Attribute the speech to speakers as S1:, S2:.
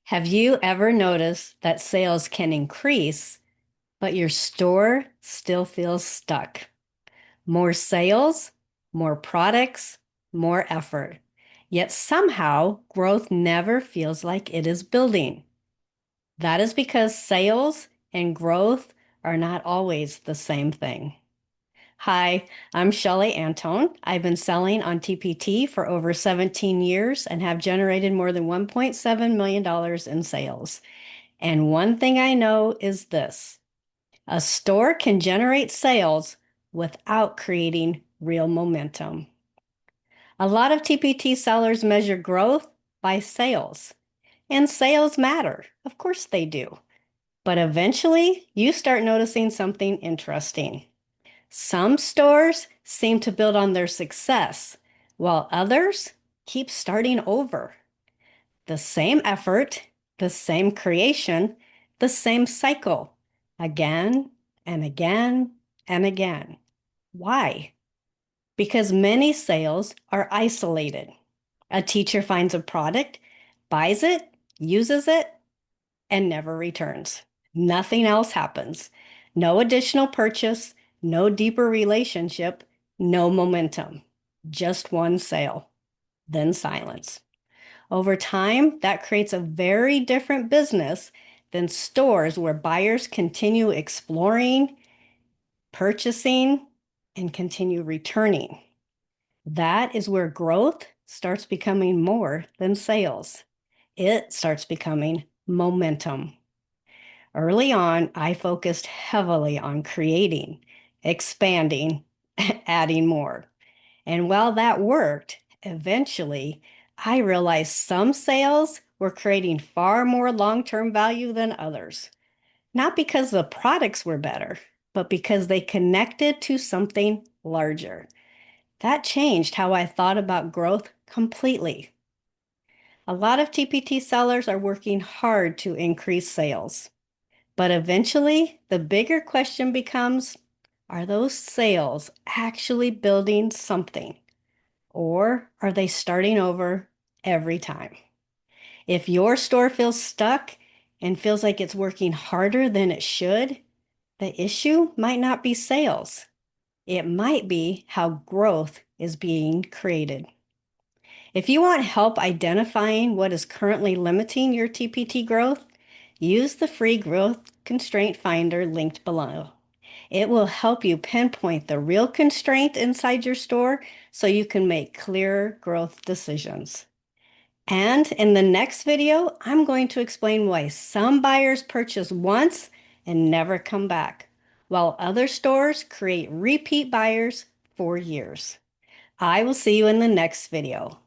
S1: Have you ever noticed that sales can increase, but your store still feels stuck? More sales, more products, more effort. Yet somehow growth never feels like it is building. That is because sales and growth are not always the same thing. Hi, I'm Shelley Antone. I've been selling on TPT for over 17 years and have generated more than $1.7 million in sales. And one thing I know is this: a store can generate sales without creating real momentum. A lot of TPT sellers measure growth by sales, and sales matter. Of course they do. But eventually, you start noticing something interesting. Some stores seem to build on their success, while others keep starting over. The same effort, the same creation, the same cycle, again and again and again. Why? Because many sales are isolated. A teacher finds a product, buys it, uses it, and never returns. Nothing else happens. No additional purchase, no deeper relationship, no momentum. Just one sale, then silence. Over time, that creates a very different business than stores where buyers continue exploring, purchasing, and continue returning. That is where growth starts becoming more than sales. It starts becoming momentum. Early on, I focused heavily on creating, expanding, adding more. And while that worked, eventually I realized some sales were creating far more long-term value than others. Not because the products were better, but because they connected to something larger. That changed how I thought about growth completely. A lot of TPT sellers are working hard to increase sales. But eventually, the bigger question becomes, are those sales actually building something? Or are they starting over every time? If your store feels stuck and feels like it's working harder than it should, the issue might not be sales. It might be how growth is being created. If you want help identifying what is currently limiting your TPT growth, use the free Growth Constraint Finder linked below. It will help you pinpoint the real constraint inside your store so you can make clearer growth decisions. And in the next video, I'm going to explain why some buyers purchase once and never come back, while other stores create repeat buyers for years. I will see you in the next video.